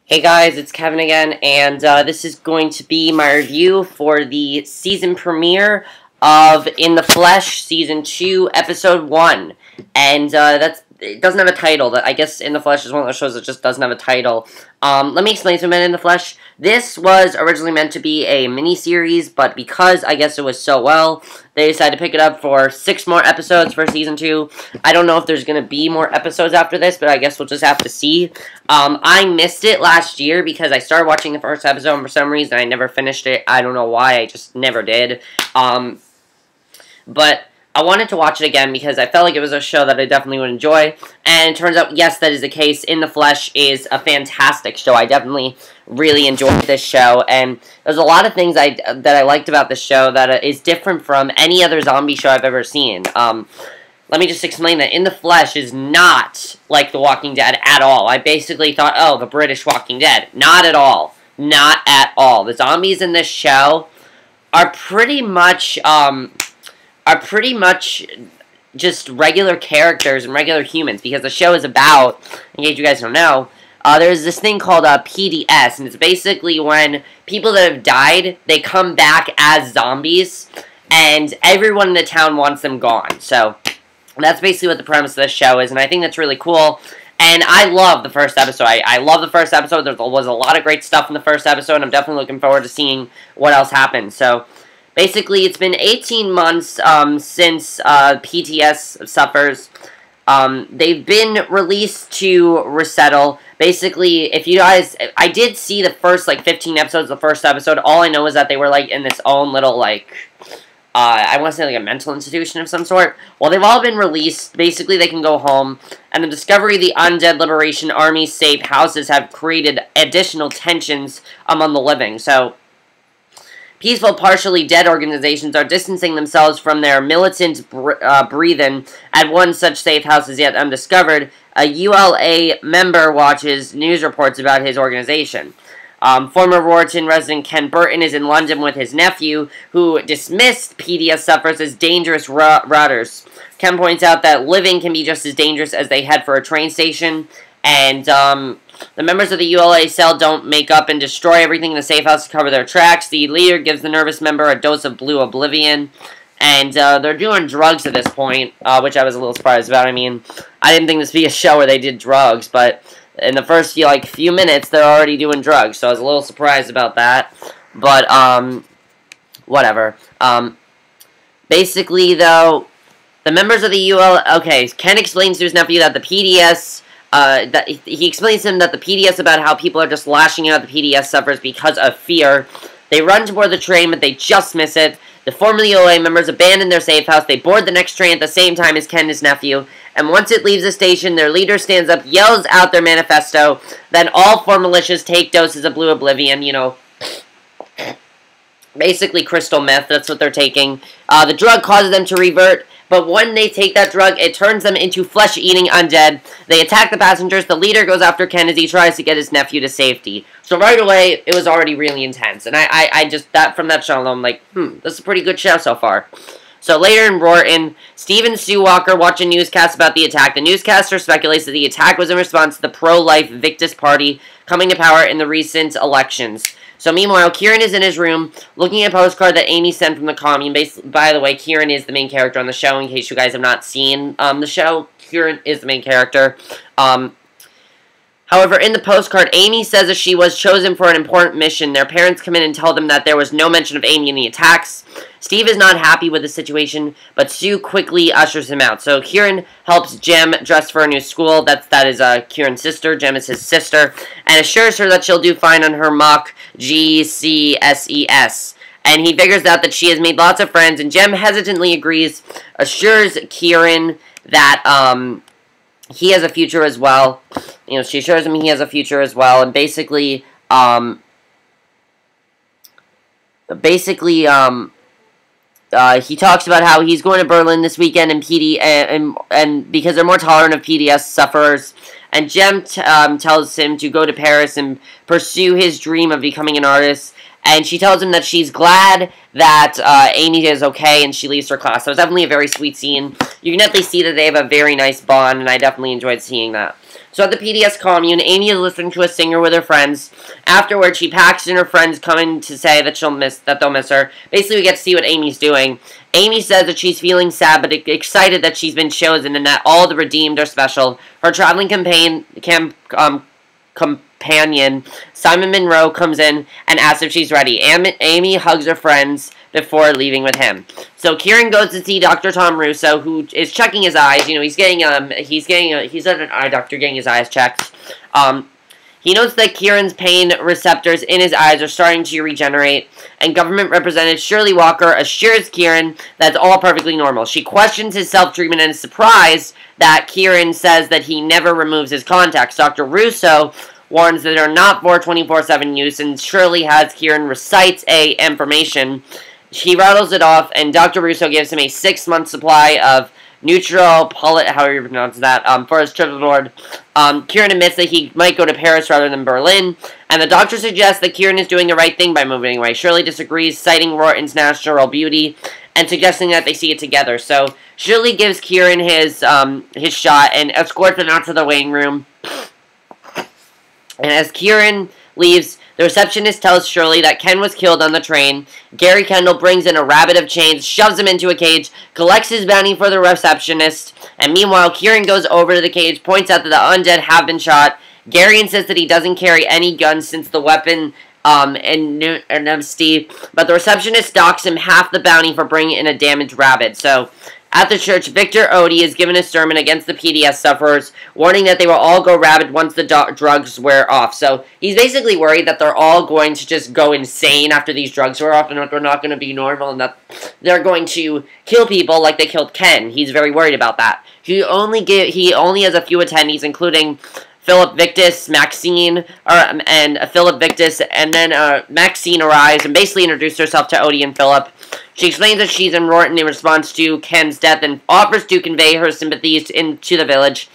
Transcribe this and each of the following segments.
Hey guys, it's Kevin again, and this is going to be my review for the season premiere of In the Flesh, Season 2, Episode 1. And it doesn't have a title. I guess In the Flesh is one of those shows that just doesn't have a title. Let me explain to you a minute In the Flesh. This was originally meant to be a mini-series, but because I guess it was so well, they decided to pick it up for 6 more episodes for Season 2. I don't know if there's going to be more episodes after this, but I guess we'll just have to see. I missed it last year because I started watching the first episode, and for some reason I never finished it. I don't know why, I just never did. But I wanted to watch it again because I felt like it was a show that I definitely would enjoy. And it turns out, yes, that is the case. In the Flesh is a fantastic show. I definitely really enjoyed this show. And there's a lot of things that I liked about this show that is different from any other zombie show I've ever seen. Let me just explain that In the Flesh is not like The Walking Dead at all. I basically thought, oh, the British Walking Dead. Not at all. Not at all. The zombies in this show are pretty much just regular characters and regular humans, because the show is about, in case you guys don't know, there's this thing called Pds, and it's basically when people that have died, they come back as zombies, and everyone in the town wants them gone. So that's basically what the premise of this show is, and I think that's really cool. And I love the first episode. I love the first episode. There was a lot of great stuff in the first episode, and I'm definitely looking forward to seeing what else happens. So basically, it's been 18 months since Pds Sufferers. They've been released to resettle. Basically, if you guys, I did see the first 15 episodes of the first episode. All I know is that they were in this own little I want to say a mental institution of some sort. Well, they've all been released. Basically, they can go home. And the discovery of the Undead Liberation Army's safe houses have created additional tensions among the living. So peaceful, partially dead organizations are distancing themselves from their militant breathe-in at one such safe house as yet undiscovered. A ULA member watches news reports about his organization. Former Rorton resident Ken Burton is in London with his nephew, who dismissed Pds Sufferers as dangerous routers. Ken points out that living can be just as dangerous as they head for a train station, and the members of the ULA cell don't make up and destroy everything in the safe house to cover their tracks. The leader gives the nervous member a dose of blue oblivion, and they're doing drugs at this point, which I was a little surprised about. I mean, I didn't think this would be a show where they did drugs, but in the first few minutes, they're already doing drugs, so I was a little surprised about that. But whatever. Basically, though, the members of the ULA... Okay, Ken explains to his nephew that the PDS... he explains to him that the PDS about how people are just lashing out at the PDS Sufferers because of fear. They run toward the train, but they just miss it. The formerly ULA members abandon their safe house. They board the next train at the same time as Ken and his nephew. And once it leaves the station, their leader stands up, yells out their manifesto. Then all 4 militias take doses of blue oblivion, basically crystal meth, that's what they're taking. The drug causes them to revert, but when they take that drug, it turns them into flesh-eating undead. They attack the passengers. The leader goes after Ken as he tries to get his nephew to safety. So right away, it was already really intense. And I just, from that show alone, I'm like, this is a pretty good show so far. So later in Rorton, Steve and Sue Walker watch a newscast about the attack. The newscaster speculates that the attack was in response to the pro-life Victus Party coming to power in the recent elections. So meanwhile, Kieran is in his room looking at a postcard that Amy sent from the commune. By the way, Kieran is the main character on the show, in case you guys have not seen the show. Kieran is the main character. However, in the postcard, Amy says that she was chosen for an important mission. Their parents come in and tell them that there was no mention of Amy in the attacks. Steve is not happy with the situation, but Sue quickly ushers him out. So Kieran helps Jem dress for a new school. That is Kieran's sister. Jem is his sister. And assures her that she'll do fine on her mock GCSES. And he figures out that she has made lots of friends, and Jem hesitantly agrees, assures Kieran that he has a future as well. She assures him he has a future as well, and basically he talks about how he's going to Berlin this weekend and because they're more tolerant of Pds Sufferers. And Jem tells him to go to Paris and pursue his dream of becoming an artist. and she tells him that she's glad that Amy is okay, and she leaves her class. So it's definitely a very sweet scene. You can definitely see that they have a very nice bond, and I definitely enjoyed seeing that. So at the PDS commune, Amy is listening to a singer with her friends. Afterwards, she packs in her friends coming to say that they'll miss her. Basically, we get to see what Amy's doing. Amy says that she's feeling sad but excited that she's been chosen and that all the redeemed are special. Her traveling companion, Simon Monroe, comes in and asks if she's ready. Amy hugs her friends before leaving with him. So Kieran goes to see Dr. Tom Russo, who is checking his eyes. You know, he's at an eye doctor getting his eyes checked. He notes that Kieran's pain receptors in his eyes are starting to regenerate, and government representative Shirley Walker assures Kieran that's all perfectly normal. She questions his self-treatment and is surprised that Kieran says that he never removes his contacts. Dr. Russo warns that they're not for 24/7 use, and Shirley has Kieran recites information. He rattles it off, and Dr. Russo gives him a 6-month supply of however you pronounce that, for his trip abroad. Kieran admits that he might go to Paris rather than Berlin, and the doctor suggests that Kieran is doing the right thing by moving away. Shirley disagrees, citing Rorton's natural beauty, and suggesting that they see it together. So Shirley gives Kieran his shot and escorts him out to the waiting room. And as Kieran leaves, the receptionist tells Shirley that Ken was killed on the train. Gary Kendall brings in a rabbit of chains, shoves him into a cage, collects his bounty for the receptionist, and meanwhile, Kieran goes over to the cage, points out that the undead have been shot. Gary insists that he doesn't carry any guns since the weapon amnesty, but the receptionist docks him half the bounty for bringing in a damaged rabbit. So at the church, Victor Odie is given a sermon against the Pds Sufferers, warning that they will all go rabid once the drugs wear off. So he's basically worried that they're all going to just go insane after these drugs wear off, and that they're not going to be normal, and that they're going to kill people like they killed Ken. He's very worried about that. He only has a few attendees, including Philip Victus, Maxine, and Philip Victus, and then Maxine arrives and basically introduces herself to Odie and Philip. She explains that she's in Rorton in response to Ken's death and offers to convey her sympathies into the village.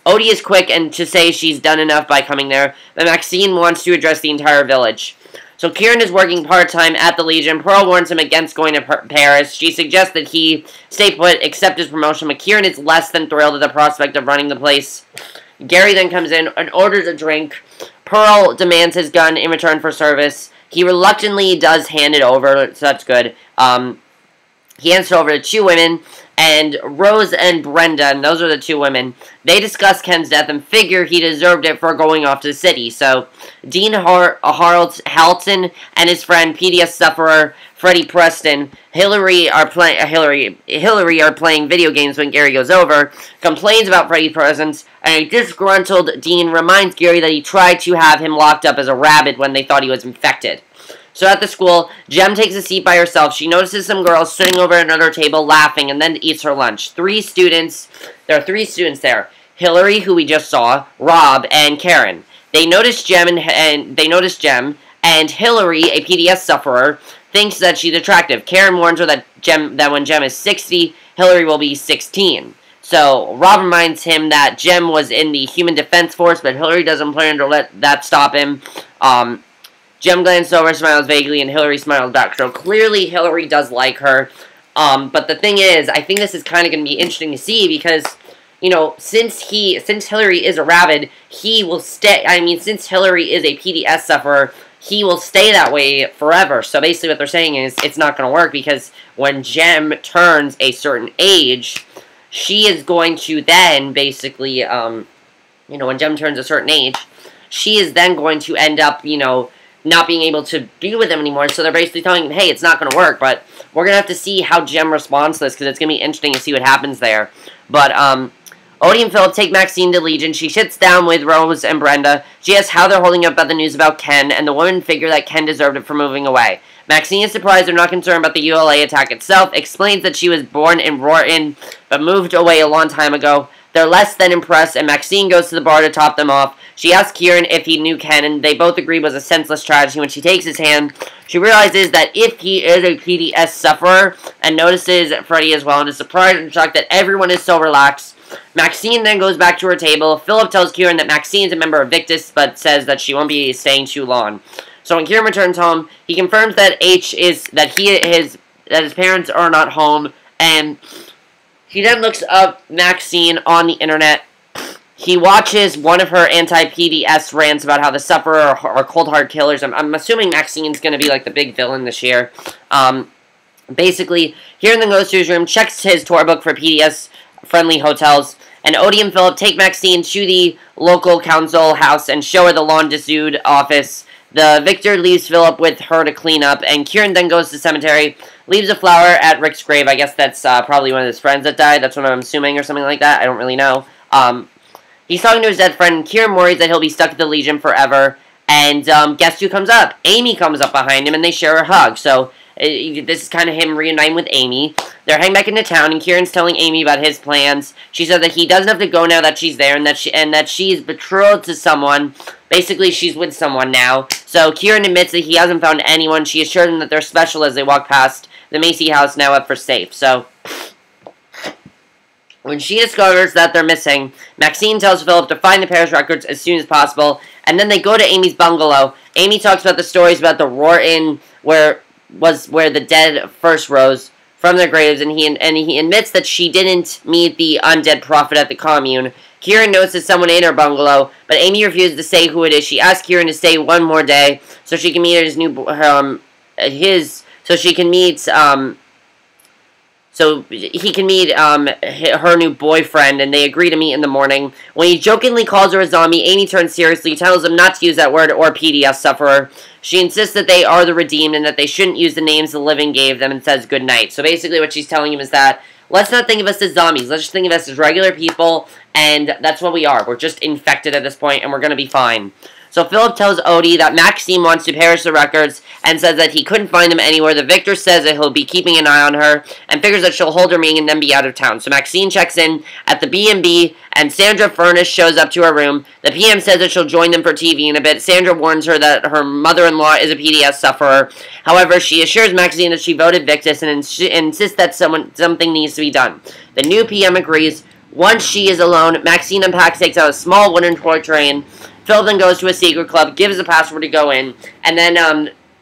Odie is quick and to say she's done enough by coming there, but Maxine wants to address the entire village. So Kieran is working part-time at the Legion. Pearl warns him against going to Paris. She suggests that he stay put, accept his promotion, but Kieran is less than thrilled at the prospect of running the place. Gary then comes in and orders a drink. Pearl demands his gun in return for service. He reluctantly does hand it over, so that's good. He hands it over to 2 women, and Rose and Brenda, and those are the 2 women. They discuss Ken's death and figure he deserved it for going off to the city. So Dean Halton and his friend Pds Sufferer, Freddie Preston, Hillary are playing video games when Gary goes over, complains about Freddie's presence, and a disgruntled Dean reminds Gary that he tried to have him locked up as a rabbit when they thought he was infected. So at the school, Jem takes a seat by herself. She notices some girls sitting over at another table laughing and then eats her lunch. There are 3 students there. Hillary, who we just saw, Rob, and Karen. They notice Jem, and Hillary, a Pds Sufferer, thinks that she's attractive. Karen warns her that when Jem is 60, Hillary will be 16. So Rob reminds him that Jem was in the Human Defense Force, but Hillary doesn't plan to let that stop him. Jem glances over, smiles vaguely, and Hillary smiles back. So clearly Hillary does like her. But the thing is, I think this is kind of going to be interesting to see because, you know, since Hillary is a Rabid, he will stay. I mean, since Hillary is a PDS sufferer, he will stay that way forever. So basically what they're saying is it's not going to work because when Jem turns a certain age, she is going to then basically, you know, when Jem turns a certain age, she is then going to end up, you know, not being able to be with him anymore. So they're basically telling him, hey, it's not going to work. But we're going to have to see how Jem responds to this because it's going to be interesting to see what happens there. But Odie and Philip take Maxine to Legion. She sits down with Rose and Brenda. She asks how they're holding up about the news about Ken, and the women figure that Ken deserved it for moving away. Maxine is surprised they're not concerned about the ULA attack itself, explains that she was born in Rorton, but moved away a long time ago. They're less than impressed, and Maxine goes to the bar to top them off. She asks Kieran if he knew Ken, and they both agree it was a senseless tragedy. When she takes his hand, she realizes that if he is a PDS sufferer, and notices Freddie as well, and is surprised and shocked that everyone is so relaxed. Maxine then goes back to her table. Philip tells Kieran that Maxine is a member of Victus, but says that she won't be staying too long. So when Kieran returns home, he confirms that his parents are not home, and he then looks up Maxine on the internet. He watches one of her anti-PDS rants about how the Sufferer are cold-hard killers. I'm assuming Maxine's going to be like the big villain this year. Basically, Kieran then goes to his room, checks his tour book for PDS-friendly hotels, and Odie and Philip take Maxine to the local council house and show her the Lawn Dissude office. The Victor leaves Philip with her to clean up, and Kieran then goes to the cemetery, leaves a flower at Rick's grave. I guess that's probably one of his friends that died. That's what I'm assuming, or something like that. I don't really know. He's talking to his dead friend, and Kieran worries that he'll be stuck at the Legion forever. And guess who comes up? Amy comes up behind him, and they share a hug. So this is kind of him reuniting with Amy. They're heading back into town, and Kieran's telling Amy about his plans. She said that he doesn't have to go now that she's there, and that she's betrothed to someone. Basically, she's with someone now. So Kieran admits that he hasn't found anyone. She assures him that they're special as they walk past the Macy house, now up for safe. So when she discovers that they're missing, Maxine tells Philip to find the parish records as soon as possible, and then they go to Amy's bungalow. Amy talks about the stories about the Roar Inn, where the dead first rose from their graves, and he admits that she didn't meet the undead prophet at the commune. Kieran notices someone in her bungalow, but Amy refuses to say who it is. She asks Kieran to stay one more day so she can meet her new boyfriend, and they agree to meet in the morning. When he jokingly calls her a zombie, Amy turns seriously, tells him not to use that word or Pds Sufferer. She insists that they are the redeemed and that they shouldn't use the names the living gave them, and says goodnight. So basically what she's telling him is that, let's not think of us as zombies, let's just think of us as regular people, and that's what we are. We're just infected at this point, and we're going to be fine. So Philip tells Odie that Maxine wants to perish the records and says that he couldn't find them anywhere. The Victor says that he'll be keeping an eye on her and figures that she'll hold her meeting and then be out of town. So Maxine checks in at the B&B, and Sandra Furnish shows up to her room. The PM says that she'll join them for TV in a bit. Sandra warns her that her mother-in-law is a PDS sufferer. However, she assures Maxine that she voted Victus and insists that something needs to be done. The new PM agrees. Once she is alone, Maxine unpacks, takes out a small wooden toy train. Phil then goes to a secret club, gives a password to go in, and then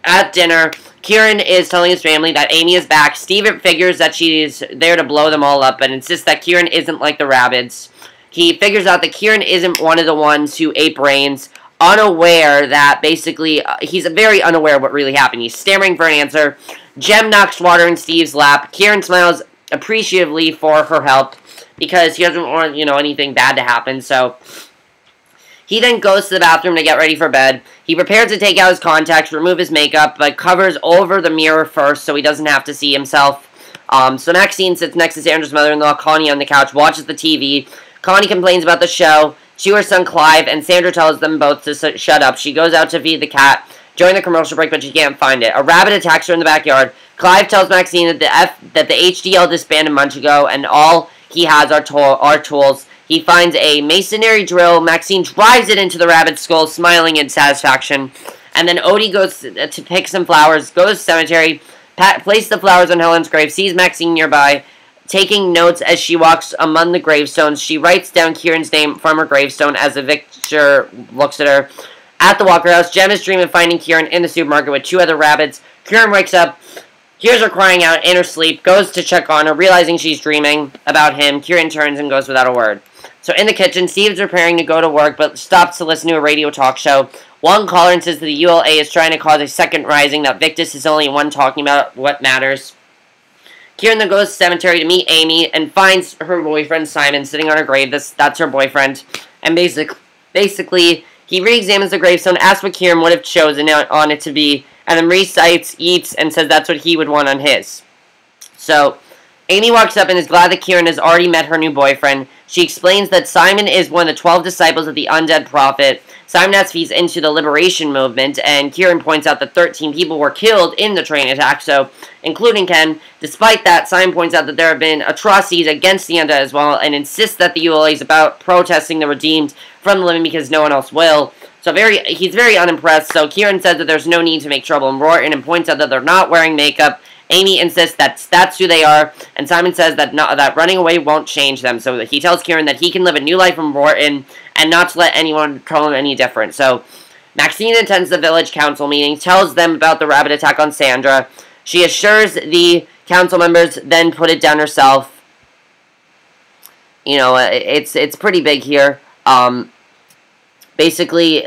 at dinner, Kieran is telling his family that Amy is back. Steve figures that she's there to blow them all up, but insists that Kieran isn't like the Rabids. He figures out that Kieran isn't one of the ones who ate brains, unaware that basically, he's very unaware of what really happened. He's stammering for an answer. Jem knocks water in Steve's lap. Kieran smiles appreciatively for her help, because he doesn't want, anything bad to happen, so he then goes to the bathroom to get ready for bed. He prepares to take out his contacts, remove his makeup, but covers over the mirror first so he doesn't have to see himself. So Maxine sits next to Sandra's mother-in-law, Connie, on the couch, watches the TV. Connie complains about the show to her son Clive, and Sandra tells them both to shut up. She goes out to feed the cat during the commercial break, but she can't find it. A rabbit attacks her in the backyard. Clive tells Maxine that the HDL disbanded months ago, and all he has are tools. He finds a masonry drill. Maxine drives it into the rabbit's skull, smiling in satisfaction. And then Odie goes to pick some flowers, goes to the cemetery, places the flowers on Helen's grave, sees Maxine nearby, taking notes as she walks among the gravestones. She writes down Kieran's name from her gravestone as the Victor looks at her. At the Walker house, Jem is dreaming of finding Kieran in the supermarket with two other rabbits. Kieran wakes up, hears her crying out in her sleep, goes to check on her, realizing she's dreaming about him. Kieran turns and goes without a word. So in the kitchen, Steve's preparing to go to work, but stops to listen to a radio talk show. One caller insists that the ULA is trying to cause a second rising, that Victus is only one talking about what matters. Kieran then goes to the cemetery to meet Amy, and finds her boyfriend Simon sitting on her grave. That's her boyfriend. And basically, he re-examines the gravestone, asks what Kieran would have chosen on it to be, and then recites, eats, and says that's what he would want on his. So Amy walks up and is glad that Kieran has already met her new boyfriend. She explains that Simon is one of the 12 disciples of the undead prophet. Simon asks if he's into the liberation movement, and Kieran points out that 13 people were killed in the train attack, so including Ken. Despite that, Simon points out that there have been atrocities against the undead as well, and insists that the ULA is about protesting the redeemed from the living because no one else will. So he's very unimpressed, so Kieran says that there's no need to make trouble in Rorton, and points out that they're not wearing makeup. Amy insists that that's who they are, and Simon says that that running away won't change them. So he tells Kieran that he can live a new life in Rorton and not to let anyone tell him any different. So Maxine attends the village council meeting, tells them about the Rabid attack on Sandra. She assures the council members, then put it down herself. You know, it's pretty big here. Basically,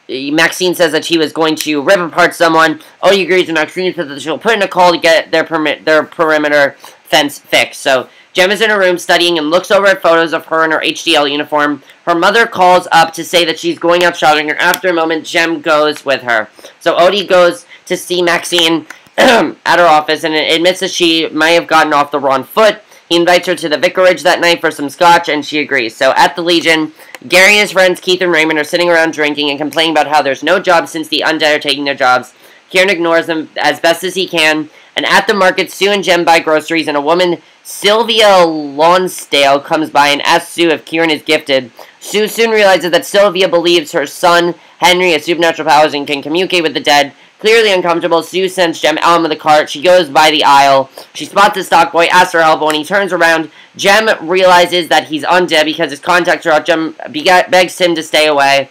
Maxine says that she was going to rip apart someone. Odie agrees, and Maxine says that she'll put in a call to get their perimeter fence fixed. So Jem is in her room studying and looks over at photos of her in her HDL uniform. Her mother calls up to say that she's going out shopping, and after a moment, Jem goes with her. So Odie goes to see Maxine at her office and admits that she might have gotten off the wrong foot. He invites her to the vicarage that night for some scotch, and she agrees. So at the Legion, Gary and his friends Keith and Raymond are sitting around drinking and complaining about how there's no jobs since the undead are taking their jobs. Kieran ignores them as best as he can, and at the market, Sue and Jem buy groceries, and a woman, Sylvia Lonsdale, comes by and asks Sue if Kieran is gifted. Sue soon realizes that Sylvia believes her son, Henry, has supernatural powers and can communicate with the dead. Clearly uncomfortable, Sue sends Jem out of the cart. She goes by the aisle. She spots the stock boy, asks for help, but when he turns around, Jem realizes that he's undead because his contacts are out. Jem begs him to stay away.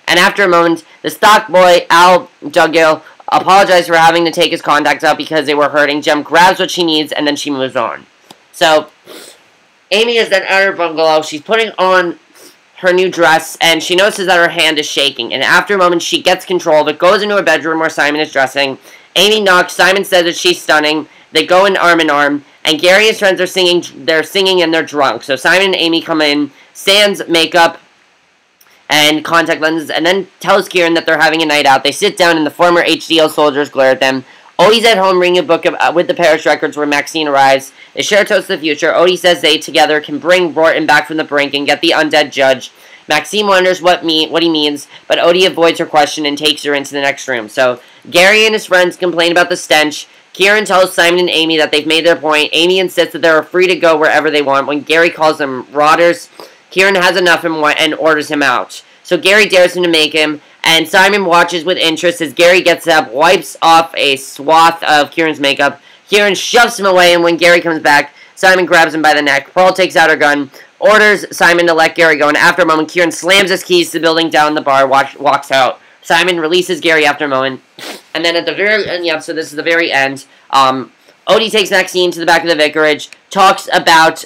And after a moment, the stock boy, Al Duggill, apologizes for having to take his contacts out because they were hurting. Jem grabs what she needs, and then she moves on. So, Amy is then at her bungalow. She's putting on her new dress, and she notices that her hand is shaking. And after a moment, she gets control, but goes into her bedroom where Simon is dressing. Amy knocks. Simon says that she's stunning. They go in arm, and Gary and his friends are singing. They're singing, and they're drunk. So Simon and Amy come in, sans makeup and contact lenses, and then tells Kieran that they're having a night out. They sit down, and the former HDL soldiers glare at them. Odie's at home reading a book with the parish records where Maxine arrives. They share a toast to the future. Odie says they together can bring Rorton back from the brink and get the undead judge. Maxine wonders what he means, but Odie avoids her question and takes her into the next room. So Gary and his friends complain about the stench. Kieran tells Simon and Amy that they've made their point. Amy insists that they're free to go wherever they want. When Gary calls them rotters, Kieran has enough and orders him out. So Gary dares him to make him, and Simon watches with interest as Gary gets up, wipes off a swath of Kieran's makeup. Kieran shoves him away, and when Gary comes back, Simon grabs him by the neck. Pearl takes out her gun, orders Simon to let Gary go, and after a moment, Kieran slams his keys to the building down the bar, walks out. Simon releases Gary after a moment, and then at the very end, yep, so this is the very end, Odie takes Maxine to the back of the vicarage, talks about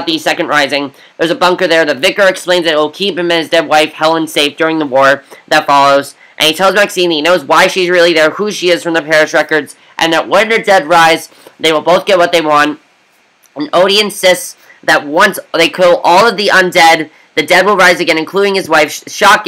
the Second Rising. There's a bunker there. The vicar explains that it will keep him and his dead wife, Helen, safe during the war that follows. And he tells Maxine that he knows why she's really there, who she is from the parish records, and that when the dead rise, they will both get what they want. And Odie insists that once they kill all of the undead, the dead will rise again, including his wife. Shocked,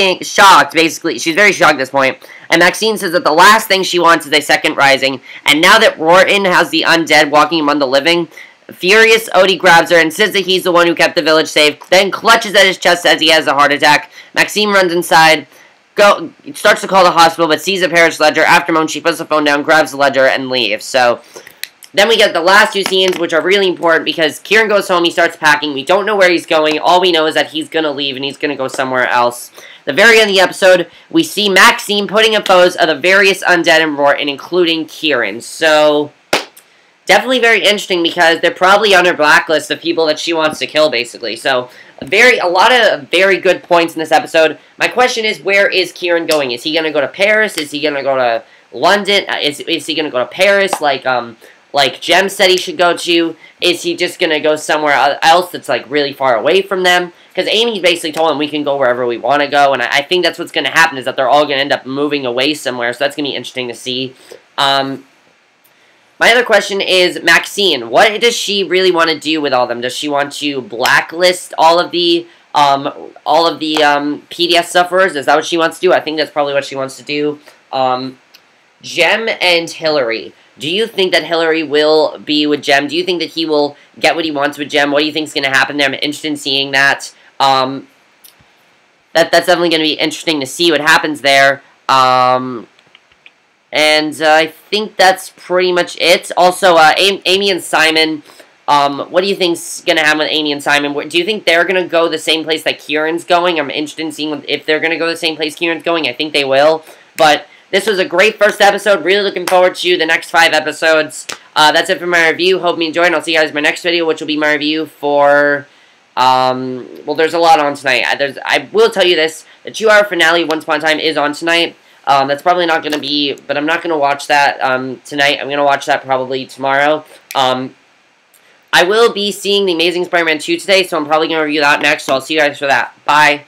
basically. She's very shocked at this point. And Maxine says that the last thing she wants is a second rising. And now that Rorton has the undead walking among the living, furious, Odie grabs her and says that he's the one who kept the village safe, then clutches at his chest as he has a heart attack. Maxine runs inside, starts to call the hospital, but sees a parish ledger. After a moment, she puts the phone down, grabs the ledger, and leaves. So then we get the last two scenes, which are really important because Kieran goes home, he starts packing. We don't know where he's going. All we know is that he's going to leave and he's going to go somewhere else. The very end of the episode, we see Maxine putting up photos of the various undead in Rorton, including Kieran. So definitely very interesting because they're probably on her blacklist of people that she wants to kill, basically. So a lot of very good points in this episode. My question is, where is Kieran going? Is he going to go to Paris? Is he going to go to London? Is he going to go to Paris like Jem said he should go to? Is he just going to go somewhere else that's like really far away from them? Because Amy basically told him we can go wherever we want to go, and I think that's what's going to happen is that they're all going to end up moving away somewhere, so that's going to be interesting to see. My other question is Maxine. What does she really want to do with all of them? Does she want to blacklist all of the PDS sufferers? Is that what she wants to do? I think that's probably what she wants to do. Jem and Hillary. Do you think that Hillary will be with Jem? Do you think that he will get what he wants with Jem? What do you think is going to happen there? I'm interested in seeing that. That's definitely going to be interesting to see what happens there. And I think that's pretty much it. Also, Amy and Simon, what do you think's going to happen with Amy and Simon? Do you think they're going to go the same place that Kieran's going? I'm interested in seeing if they're going to go the same place Kieran's going. I think they will. But this was a great first episode. Really looking forward to the next 5 episodes. That's it for my review. Hope you enjoyed, and I'll see you guys in my next video, which will be my review for Well, there's a lot on tonight. I will tell you this, the 2-hour finale, Once Upon a Time, is on tonight. That's probably not going to be, but I'm not going to watch that tonight. I'm going to watch that probably tomorrow. I will be seeing The Amazing Spider-Man 2 today, so I'm probably going to review that next, so I'll see you guys for that. Bye.